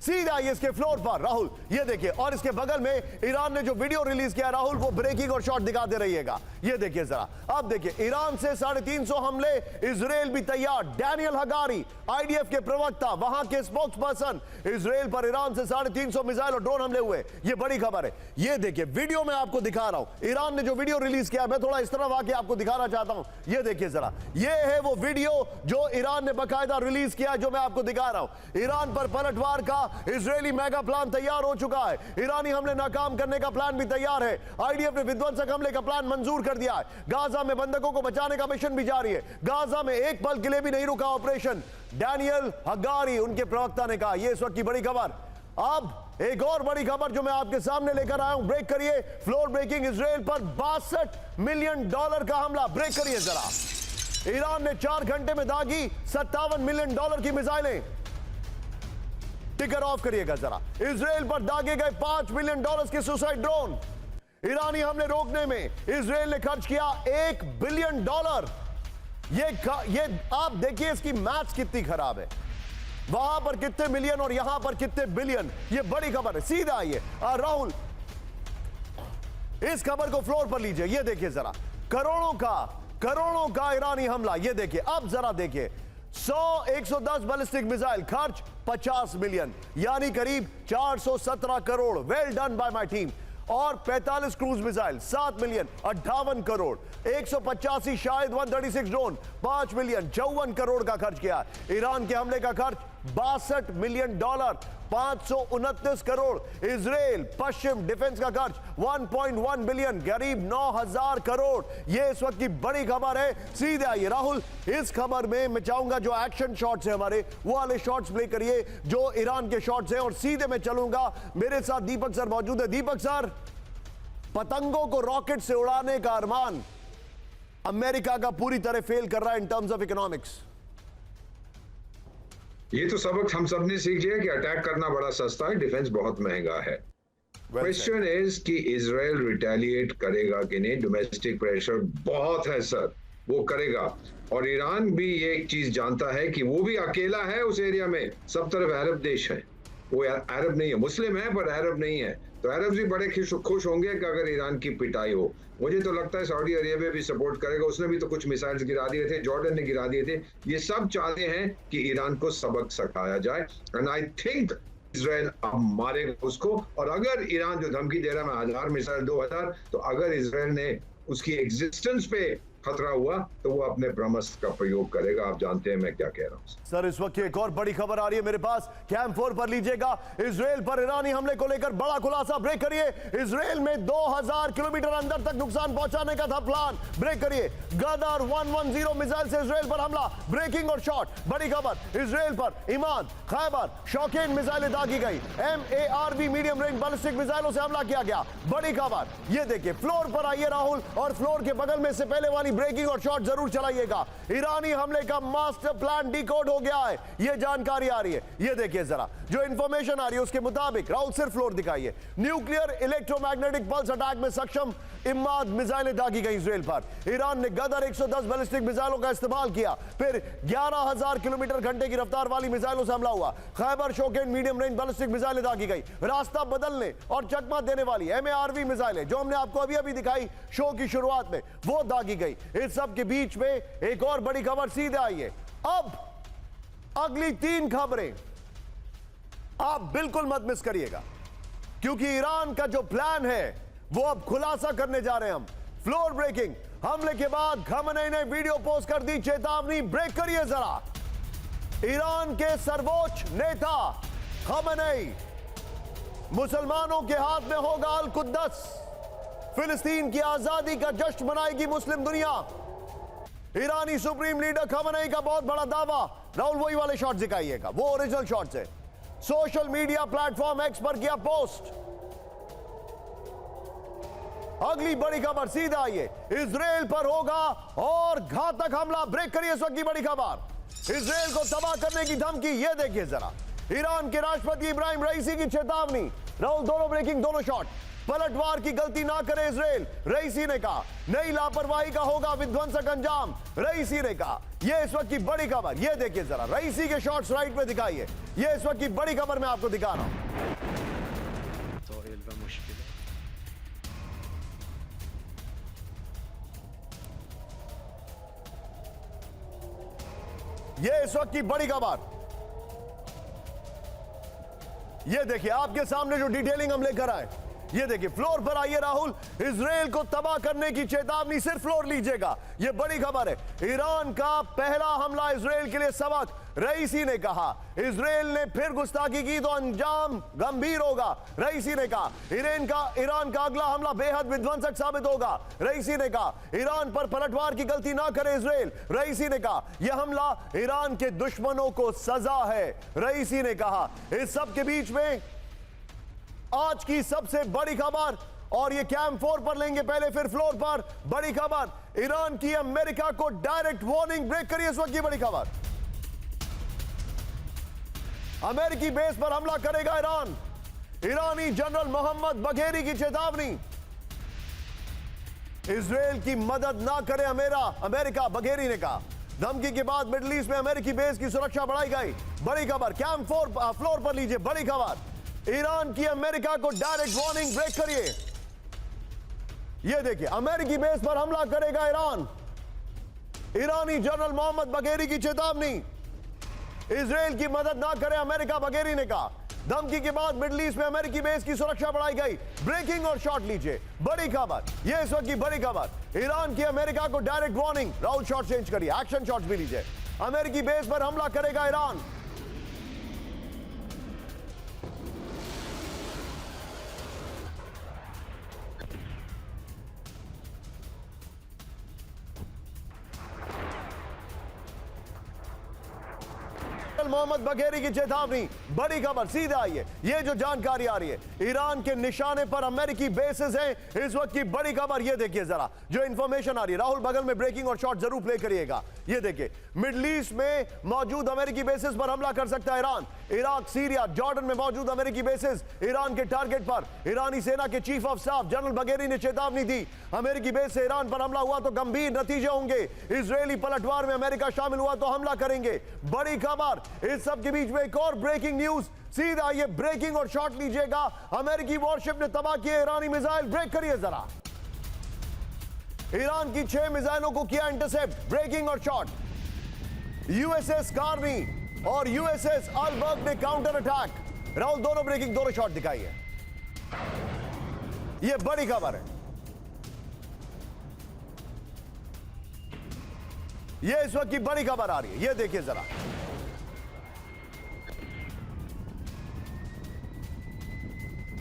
सीधा इसके फ्लोर पर राहुल, ये देखिए, और इसके बगल में ईरान ने जो वीडियो रिलीज किया राहुल, वो ब्रेकिंग और शॉट दिखाते रहिएगा। ये देखिए जरा, अब देखिए ईरान से 350 हमले, इजराइल भी तैयार। डैनियल हगारी, आईडीएफ के प्रवक्ता, वहां के स्पोक्स पर्सन, इजराइल पर ईरान से 350 मिसाइल और ड्रोन हमले हुए। ये बड़ी खबर है। ये देखिए वीडियो में आपको दिखा रहा हूं, ईरान ने जो वीडियो रिलीज किया, मैं थोड़ा इस तरफ आके आपको दिखाना चाहता हूं। ये देखिए जरा, ये है वो वीडियो जो ईरान ने बाकायदा रिलीज किया, जो मैं आपको दिखा रहा हूं। ईरान पर पलटवार का इजरायली मेगा प्लान तैयार हो चुका है। ईरानी हमले नाकाम करने का प्लान भी तैयार है। आईडीएफ ने विध्वंसक हमले का प्लान मंजूर कर दिया है। गाजा में बंधकों को बचाने का मिशन भी जारी है। गाजा में एक पल के लिए भी नहीं रुका ऑपरेशन। डैनियल हगारी, उनके प्रवक्ता ने कहा। यह इस वक्त की बड़ी खबर। अब एक और बड़ी खबर जो मैं आपके सामने लेकर आया हूं, ब्रेक करिए। फ्लोर ब्रेकिंग, इजराइल पर $62 मिलियन का हमला। ब्रेक करिए जरा। ईरान ने 4 घंटे में दागी $57 मिलियन की मिसाइलें। टिकर ऑफ करिएगा जरा। इजराइल पर दागे गए $5 मिलियन के सुसाइड ड्रोन। ईरानी हमले रोकने में इजराइल ने खर्च किया $1 बिलियन। ये आप देखिए इसकी मैथ्स कितनी खराब है। वहां पर कितने मिलियन और यहां पर कितने बिलियन। ये बड़ी खबर है। सीधा आइए राहुल, इस खबर को फ्लोर पर लीजिए। ये देखिए जरा, करोड़ों का ईरानी हमला। ये देखिए, अब जरा देखिए, 110 बैलिस्टिक मिसाइल, खर्च 50 मिलियन, यानी करीब 417 crore. Well done by my team. और 45 क्रूज मिसाइल 7 मिलियन 58 करोड़। 185 शायद 136 ड्रोन 5 मिलियन 54 करोड़ का खर्च किया। ईरान के हमले का खर्च $62 मिलियन 529 करोड़। इजराइल पश्चिम डिफेंस का खर्च 1.1 बिलियन करीब 9000 करोड़। यह इस वक्त की बड़ी खबर है। सीधे आइए राहुल, इस खबर में मैं चाहूंगा जो एक्शन शॉट्स है हमारे, वो वाले शॉट्स प्ले करिए जो ईरान के शॉट्स हैं। और सीधे मैं चलूंगा, मेरे साथ दीपक सर मौजूद है। दीपक सर, पतंगों को रॉकेट से उड़ाने का अरमान अमेरिका का पूरी तरह फेल कर रहा है इन टर्म्स ऑफ इकोनॉमिक्स। ये तो सबक हम सब ने सीख लिया कि अटैक करना बड़ा सस्ता है, डिफेंस बहुत महंगा है। क्वेश्चन इज कि इजराइल रिटेलिएट करेगा कि नहीं। डोमेस्टिक प्रेशर बहुत है सर, वो करेगा। और ईरान भी ये एक चीज जानता है कि वो भी अकेला है उस एरिया में। सब तरफ अरब देश है, वो अरब नहीं है, मुस्लिम है पर अरब नहीं है। तो अरब भी बड़े खुश होंगे कि अगर ईरान की पिटाई हो। मुझे तो लगता है सऊदी अरेबिया भी सपोर्ट करेगा। उसने भी तो कुछ मिसाइल्स गिरा दिए थे, जॉर्डन ने गिरा दिए थे। ये सब चाहते हैं कि ईरान को सबक सिखाया जाए। एंड आई थिंक इजराइल अब मारेगा उसको। और अगर ईरान जो धमकी दे रहा है 1000 मिसाइल 2000, तो अगर इजराइल ने उसकी एग्जिस्टेंस पे खतरा हुआ तो वो अपने ब्रह्मास्त्र का प्रयोग करेगा। आप जानते हैं मैं क्या कह रहा हूं सर। इस वक्त एक और बड़ी खबर आ रही है मेरे पास, कैंप 4 पर लीजिएगा। इजराइल पर ईरानी हमले को लेकर बड़ा खुलासा। ब्रेक करिए। इजराइल में 2000 किलोमीटर अंदर तक नुकसान पहुंचाने का था प्लान। ब्रेक करिए। गदर 110 मिसाइल से इजराइल पर हमला। ब्रेकिंग और शॉट, बड़ी खबर। इजराइल पर इमान, खैबर, शौकीन मिसाइलें दागी गई। MARV मीडियम रेंज बैलिस्टिक मिसाइलों से हमला किया गया। बड़ी खबर। ये देखिए, फ्लोर पर आइए राहुल, और फ्लोर के बगल में से पहले वाली ब्रेकिंग और शॉट जरूर चलाइएगा। ईरानी हमले का मास्टर प्लान डिकोड हो गया है, यह जानकारी आ रही है। यह देखिए जरा, जो इंफॉर्मेशन आ रही है उसके मुताबिक, राहुल सिर्फ फ्लोर दिखाइए। न्यूक्लियर इलेक्ट्रोमैग्नेटिक पल्स अटैक में सक्षम इमाद मिसाइलें दागी गई इजराइल पर। ईरान ने गदर 110 बैलिस्टिक मिसाइलों का इस्तेमाल किया। फिर 11000 किलोमीटर घंटे की रफ्तार वाली मिसाइलों से हमला हुआ। खैबर शौकीन मीडियम रेंज बैलिस्टिक मिसाइलें दागी गई। रास्ता बदलने और चकमा देने वाली MARV मिसाइलें, जो हमने आपको अभी दिखाई शो की शुरुआत में, वो दागी गई। इस सब के बीच में एक और बड़ी खबर। सीधे आइए, अब अगली 3 खबरें आप बिल्कुल मत मिस करिएगा, क्योंकि ईरान का जो प्लान है वो अब खुलासा करने जा रहे हैं हम। फ्लोर ब्रेकिंग, हमले के बाद खमेनी ने वीडियो पोस्ट कर दी चेतावनी। ब्रेक करिए जरा। ईरान के सर्वोच्च नेता खमेनी, मुसलमानों के हाथ में होगा अल कुद्दस, फिलिस्तीन की आजादी का जश्न मनाएगी मुस्लिम दुनिया। ईरानी सुप्रीम लीडर खमेनी का बहुत बड़ा दावा। राहुल वही वाले शॉट दिखाइएगा, वो ओरिजिनल शॉट्स है। सोशल मीडिया प्लेटफॉर्म एक्स पर किया पोस्ट। अगली बड़ी खबर सीधा आइए, इजराइल पर होगा और घातक हमला। ब्रेक करिए इस वक्त की बड़ी खबर, इजराइल को तबाह करने की धमकी। यह देखिए जरा, ईरान के राष्ट्रपति इब्राहिम रईसी की चेतावनी। राहुल दोनों ब्रेकिंग, दोनों शॉट। पलटवार की गलती ना करे इजराइल, रईसी ने कहा। नई लापरवाही का होगा विध्वंसक अंजाम, रईसी ने कहा। यह इस वक्त की बड़ी खबर। यह देखिए जरा, रईसी के शॉट्स राइट में दिखाइए। यह इस वक्त की बड़ी खबर मैं आपको दिखा रहा हूं। यह इस वक्त की बड़ी खबर। यह देखिए आपके सामने जो डिटेलिंग हम लेकर आए। ये देखिए फ्लोर पर आइए राहुल, इजराइल को तबाह करने की चेतावनी। सिर्फ फ्लोर लीजिएगा, यह बड़ी खबर है। ईरान का पहला हमला इजराइल के लिए सबक, रईसी ने कहा। इजराइल ने फिर गुस्ताखी की तो अंजाम गंभीर होगा, रईसी ने कहा। ईरान का अगला हमला बेहद विध्वंसक साबित होगा, रईसी ने कहा। ईरान पर पलटवार की गलती ना करे इजराइल, रईसी ने कहा। यह हमला ईरान के दुश्मनों को सजा है, रईसी ने कहा। इस सब के बीच में आज की सबसे बड़ी खबर, और ये कैम 4 पर लेंगे पहले फिर फ्लोर पर। बड़ी खबर, ईरान की अमेरिका को डायरेक्ट वार्निंग। ब्रेक करिए इस वक्त की बड़ी खबर, अमेरिकी बेस पर हमला करेगा ईरान। ईरानी जनरल मोहम्मद बघेरी की चेतावनी, इजराइल की मदद ना करे अमेरिका, बघेरी ने कहा। धमकी के बाद मिडिल ईस्ट में अमेरिकी बेस की सुरक्षा बढ़ाई गई। बड़ी खबर, कैम 4 फ्लोर पर लीजिए। बड़ी खबर, ईरान की अमेरिका को डायरेक्ट वार्निंग। ब्रेक करिए, यह देखिए, अमेरिकी बेस पर हमला करेगा ईरान। ईरानी जनरल मोहम्मद बघेरी की चेतावनी, इजराइल की मदद ना करे अमेरिका, बघेरी ने कहा। धमकी के बाद मिडिल ईस्ट में अमेरिकी बेस की सुरक्षा बढ़ाई गई। ब्रेकिंग और शॉट लीजिए, बड़ी खबर, यह इस वक्त की बड़ी खबर। ईरान की अमेरिका को direct warning. Rahul shot change करिए, एक्शन शॉट्स भी लीजिए। अमेरिकी बेस पर हमला करेगा ईरान। मोहम्मद बघेरी की चेतावनी, बड़ी खबर, सीधा आइए। ये जो जानकारी आ रही है, ईरान के निशाने पर अमेरिकी बेसेस हैं। इस वक्त की बड़ी खबर, ये देखिए जरा जो इंफॉर्मेशन आ रही है। राहुल बगल में ब्रेकिंग और शॉट जरूर प्ले करिएगा। ये देखिए, मिडिल ईस्ट में मौजूद अमेरिकी बेसेस पर हमला कर सकता है ईरान। इराक, सीरिया, जॉर्डन में मौजूद अमेरिकी बेसेस ईरान के टारगेट पर। ईरानी सेना के chief of staff general Bagheri ने चेतावनी दी, अमेरिकी बेस से ईरान पर हमला हुआ तो गंभीर नतीजे होंगे। इजरायली पलटवार में अमेरिका शामिल हुआ तो हमला करेंगे। बड़ी खबर, इस सब के बीच में एक और ब्रेकिंग न्यूज। सीधा ये ब्रेकिंग और शॉट लीजिएगा। अमेरिकी वॉरशिप ने तबाह किए ईरानी मिसाइल। ब्रेक करिए जरा, ईरान की 6 मिसाइलों को किया इंटरसेप्ट। ब्रेकिंग और शॉट, यूएसएस कार्नी और यूएसएस अल्बर्ग ने काउंटर अटैक। राहुल दोनों ब्रेकिंग, दोनों शॉट दिखाइए। यह बड़ी खबर है, यह इस वक्त की बड़ी खबर आ रही है। यह देखिए जरा,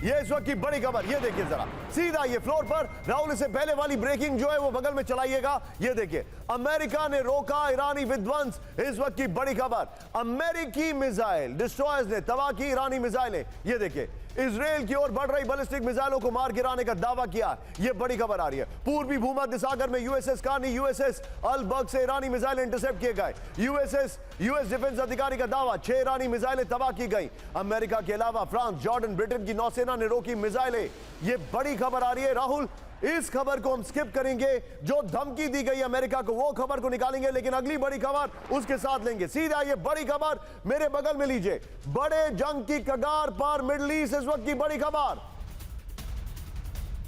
ये इस वक्त की बड़ी खबर। ये देखिए जरा, सीधा ये फ्लोर पर। राहुल, इससे पहले वाली ब्रेकिंग जो है वो बगल में चलाइएगा। ये देखिए, अमेरिका ने रोका ईरानी विध्वंस। इस वक्त की बड़ी खबर, अमेरिकी मिसाइल डिस्ट्रॉयर्स ने तबाह की ईरानी मिसाइलें। ये देखिए, इजराइल की ओर बढ़ रही बैलिस्टिक मिसाइलों को मार गिराने का दावा किया। यह बड़ी खबर आ रही है। पूर्वी भूमध्य सागर में यूएसएस कार्नी, यूएसएस अल्बर्ग से ईरानी मिसाइल इंटरसेप्ट किए गए। यूएस डिफेंस अधिकारी का दावा, 6 ईरानी मिसाइलें तबाह की गई। अमेरिका के अलावा फ्रांस, जॉर्डन, ब्रिटेन की नौसेना ने रोकी मिसाइलें। यह बड़ी खबर आ रही है। राहुल, इस खबर को हम स्किप करेंगे, जो धमकी दी गई अमेरिका को वो खबर को निकालेंगे, लेकिन अगली बड़ी खबर उसके साथ लेंगे। सीधा ये बड़ी खबर मेरे बगल में लीजिए। बड़े जंग की कगार पर मिडिल ईस्ट, इस वक्त की बड़ी खबर।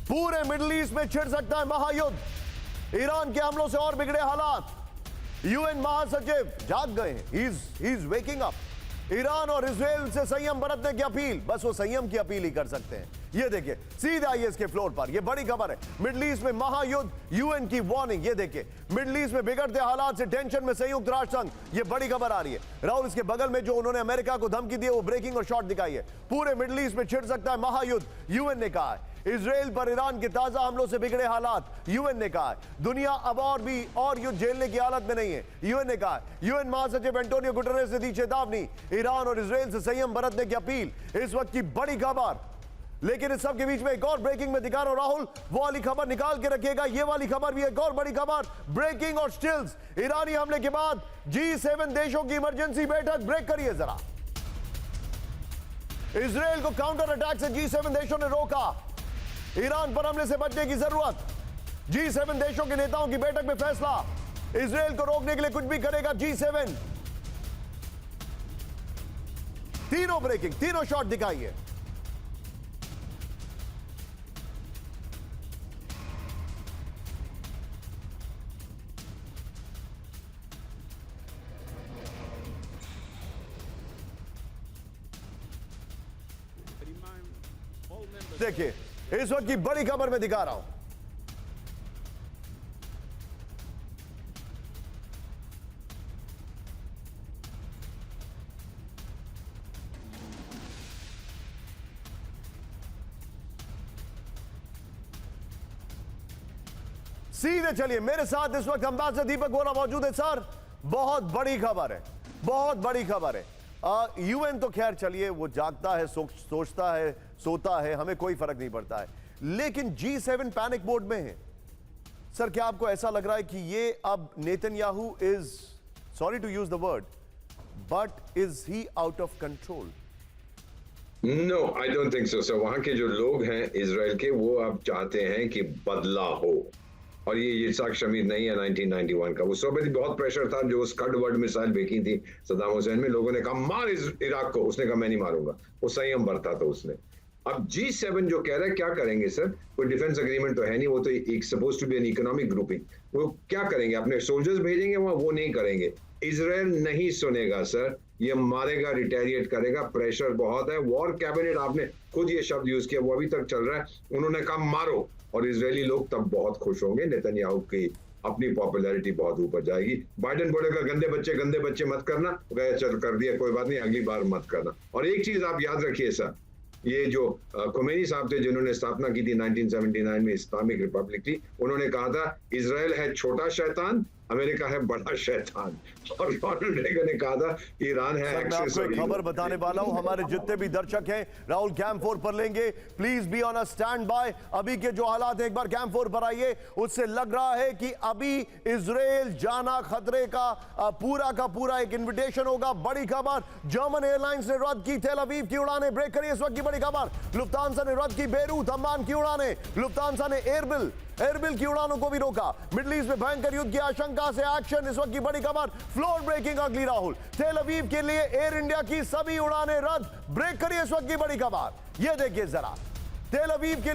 पूरे मिडिल ईस्ट में छिड़ सकता है महायुद्ध। ईरान के हमलों से और बिगड़े हालात। यूएन महासचिव जाग गए, he is waking up. Iran और इजराइल से संयम बरतने की अपील। बस वो संयम की अपील ही कर सकते हैं। ये देखिए सीधा आईएस के फ्लोर पर, ये बड़ी खबर है। मिडिल ईस्ट में महायुद्ध, यूएन की वार्निंग। ये देखिए मिडिल ईस्ट में बिगड़ते हालात से टेंशन में संयुक्त राष्ट्र संघ, ये बड़ी खबर आ रही है। राहुल, इसके बगल में जो उन्होंने अमेरिका को धमकी दी है वो ब्रेकिंग और शॉट दिखाई है। पूरे मिडिल ईस्ट में छिड़ सकता है महायुद्ध, यूएन ने कहा है। इजराइल पर ईरान के ताजा हमलों से बिगड़े हालात, यूएन ने कहा है। दुनिया अब और युद्ध झेलने की हालत में नहीं है, यूएन ने कहा है। यूएन महासचिव एंटोनियो गुटेरेस ने दी चेतावनी, ईरान और इजराइल से संयम बरतने की अपील। इस वक्त की बड़ी खबर। लेकिन इस सब के बीच में एक और ब्रेकिंग में दिखा रहा हूं राहुल, वो वाली खबर निकाल के रखिएगा। ये वाली खबर भी एक और बड़ी खबर, ब्रेकिंग और स्टिल्स। ईरानी हमले के बाद G7 देशों की इमरजेंसी बैठक ब्रेक करिए जरा। इजराइल को काउंटर अटैक से G7 देशों ने रोका, ईरान पर हमले से बचने की जरूरत। G7 देशों के नेताओं की बैठक में फैसला, इजराइल को रोकने के लिए कुछ भी करेगा G7। तीनों ब्रेकिंग, तीनों शॉट दिखाइए। देखिए इस वक्त की बड़ी खबर मैं दिखा रहा हूं। सीधे चलिए मेरे साथ इस वक्त अंबासडर दीपक वोरा मौजूद है। सर बहुत बड़ी खबर है, बहुत बड़ी खबर है। यूएन तो खैर चलिए वो जागता है, सोचता है, सोता है, हमें कोई फर्क नहीं पड़ता है। लेकिन G7 पैनिक मोड में है। सर क्या आपको ऐसा लग रहा है कि ये अब Netanyahu is, sorry to use the word, but is he out of control? No, I don't think so. Sir वहां के जो लोग हैं इजराइल के, वो अब चाहते हैं कि बदला हो। और ये इसाक शमीर नहीं है 1991 का। उस वक्त बहुत प्रेशर था, जो स्कड वर्ड मिसाइल फेंकी थी सद्दाम हुसैन में, लोगों ने कहा मार इराक को, उसने कहा मैं नहीं मारूंगा। वो संयम बरता था उसने। अब G7 जो कह रहा है क्या करेंगे सर, कोई डिफेंस एग्रीमेंट तो है नहीं, वो तो एक suppose to be an economic grouping. वो क्या करेंगे, अपने सोल्जर्स भेजेंगे वहां? वो नहीं करेंगे। इजराइल नहीं सुनेगा सर, ये मारेगा, रिटेलिएट करेगा। प्रेशर बहुत है। वॉर कैबिनेट, आपने खुद ये शब्द यूज किया, वो अभी तक चल रहा है। उन्होंने कहा मारो, और इजरायली लोग तब बहुत खुश होंगे। नेतन्याहू की अपनी पॉपुलैरिटी बहुत ऊपर जाएगी। बाइडेन बोलेगा गंदे बच्चे मत करना, चल कर दिया कोई बात नहीं, अगली बार मत करना। और एक चीज आप याद रखिए सर, ये जो खुमैनी साहब थे जिन्होंने स्थापना की थी 1979 में इस्लामिक रिपब्लिक की, उन्होंने कहा था इजराइल है छोटा शैतान, अमेरिका है बड़ा शैतान। और रोनाल्ड रेगन ने कहा था ईरान है एक्सिस। मैं खबर बताने वाला हूं, हमारे जितने भी दर्शक हैं राहुल कैंप 4 पर लेंगे, please be on a stand by. अभी के जो हालात हैं एक बार कैंप 4 पर आइए, उससे लग रहा है कि अभी इजराइल जाना खतरे का पूरा एक इन्विटेशन होगा। बड़ी खबर, जर्मन एयरलाइंस ने रद्द की तेल अवीव की उड़ानें। ब्रेक करिए इस वक्त की बड़ी खबर, लुफ्तांसा ने रद्द की बेरूत अम्मान की उड़ानें। लुफ्तांसा ने एयरबिल की उड़ानों को भी रोका। मिडिल ईस्ट में भयंकर युद्ध की आशंका से एक्शन, इस वक्त की बड़ी खबर, फ्लोर ब्रेकिंग अगली राहुल। तेल अवीव के लिए एयर इंडिया की सभी उड़ानें रद्द। ब्रेक करिए इस वक्त की बड़ी खबर, ये देखिए जरा, तेल अवीव के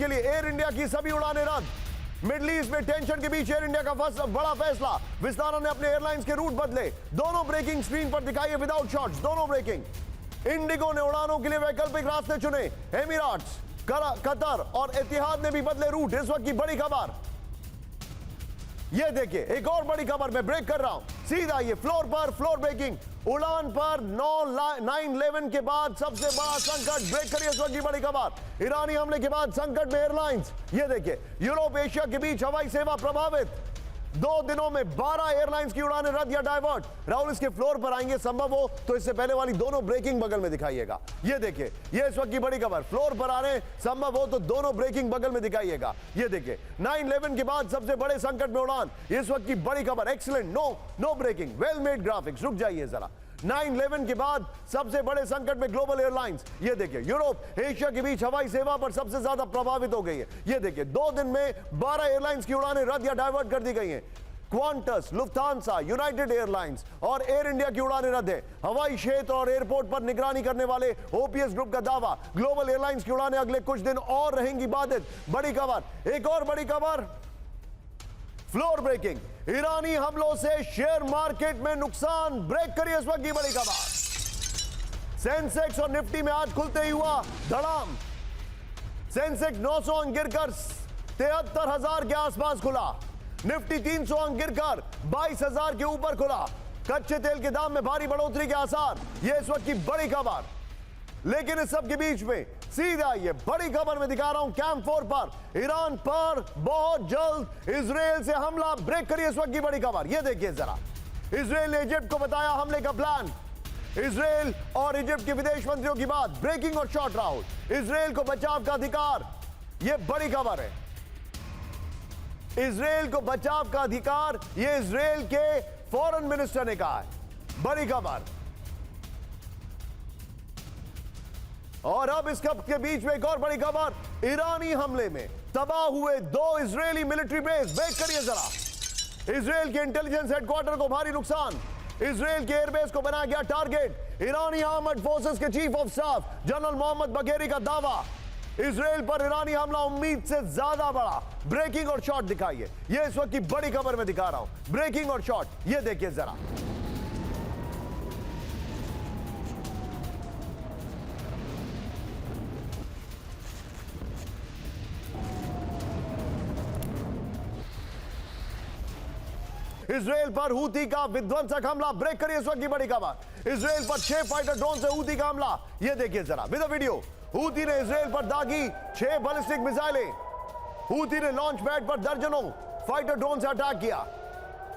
लिए एयर इंडिया की सभी उड़ानें रद्द। मिडिल ईस्ट में टेंशन के बीच एयर इंडिया का बड़ा फैसला, विस्तारा ने अपने एयरलाइंस के रूट बदले। दोनों ब्रेकिंग स्क्रीन पर दिखाइए विदाउट शॉट्स, दोनों ब्रेकिंग। इंडिगो ने उड़ानों के लिए वैकल्पिक रास्ते चुने, एमिरेट्स, कतर और एतिहाद ने भी बदले रूट। इस वक्त की बड़ी खबर ये देखिए, एक और बड़ी खबर मैं ब्रेक कर रहा हूं, सीधा ये फ्लोर ब्रेकिंग उड़ान पर 9/11 के बाद सबसे बड़ा संकट। ब्रेक करिए इस वक्त की बड़ी खबर, ईरानी हमले के बाद संकट में एयरलाइंस। ये देखिए यूरोप एशिया के बीच हवाई सेवा प्रभावित, 2 दिनों में 12 एयरलाइंस की उड़ानें रद्द या डाइवर्ट। राहुल इसके फ्लोर पर आएंगे, संभव हो तो इससे पहले वाली दोनों ब्रेकिंग बगल में दिखाइएगा। ये देखिए, ये इस वक्त की बड़ी खबर, फ्लोर पर आ रहे हैं, संभव हो तो दोनों ब्रेकिंग बगल में दिखाइएगा। ये देखिए 9/11 के बाद सबसे बड़े संकट में उड़ान, इस वक्त की बड़ी खबर। Excellent, no breaking, well made graphics. रुक जाइए जरा, 9/11 के बाद सबसे बड़े संकट में ग्लोबल एयरलाइंस। ये देखिए यूरोप एशिया के बीच हवाई सेवा पर सबसे ज्यादा प्रभावित हो गई है। ये देखिए 2 दिन में 12 एयरलाइंस की उड़ानें रद्द या डाइवर्ट कर दी गई हैं। क्वांटस, लुफ्तांसा, यूनाइटेड एयरलाइंस और एयर इंडिया की उड़ानें रद्द है। हवाई क्षेत्र और एयरपोर्ट पर निगरानी करने वाले ओपीएस ग्रुप का दावा, ग्लोबल एयरलाइंस की उड़ानें अगले कुछ दिन और रहेंगी बाधित। बड़ी खबर, एक और बड़ी खबर, फ्लोर ब्रेकिंग ईरानी हमलों से शेयर मार्केट में नुकसान। ब्रेक करिए इस वक्त की बड़ी खबर। सेंसेक्स और निफ्टी में आज खुलते ही हुआ धड़ाम। सेंसेक्स 900 अंक गिरकर 73,000 के आसपास खुला। निफ्टी 300 अंक गिरकर 22,000 के ऊपर खुला। कच्चे तेल के दाम में भारी बढ़ोतरी के आसार, यह इस वक्त की बड़ी खबर। लेकिन इस सब के बीच में सीधा ये बड़ी खबर में दिखा रहा हूं कैंप 4 पर ईरान पर बहुत जल्द इजराइल से हमला। ब्रेक करिए इस वक्त की बड़ी खबर। यह देखिए जरा, इजराइल ने इजिप्ट को बताया हमले का प्लान। इजराइल और इजिप्ट के विदेश मंत्रियों की बात। ब्रेकिंग और शॉर्ट राउंड, इजराइल को बचाव का अधिकार, यह बड़ी खबर है। इजराइल को बचाव का अधिकार, यह इजराइल के फॉरेन मिनिस्टर ने कहा है। बड़ी खबर। और अब इस कप के बीच में एक और बड़ी खबर, ईरानी हमले में तबाह हुए 2 इजरायली मिलिट्री बेस। ब्रेक करिए जरा, इजराइल के इंटेलिजेंस हेडक्वार्टर को भारी नुकसान। इजराइल के एयरबेस को बनाया गया टारगेट। ईरानी आर्मड फोर्सेस के chief of staff general Mohammad Bagheri का दावा, इजराइल पर ईरानी हमला उम्मीद से ज्यादा बड़ा। ब्रेकिंग और शॉर्ट दिखाइए, यह इस वक्त की बड़ी खबर में दिखा रहा हूं। ब्रेकिंग और शॉर्ट, यह देखिए जरा। इजराइल पर हूती का विध्वंसक हमला। ब्रेक करिए इस वक्त की बड़ी खबर। इजराइल पर 6 फाइटर ड्रोन से हूती का हमला, यह देखिए जरा विद वीडियो। हूती ने इजराइल पर दागी 6 बैलिस्टिक मिसाइलें। हूती ने लॉन्च पैड पर दर्जनों फाइटर ड्रोन से अटैक किया।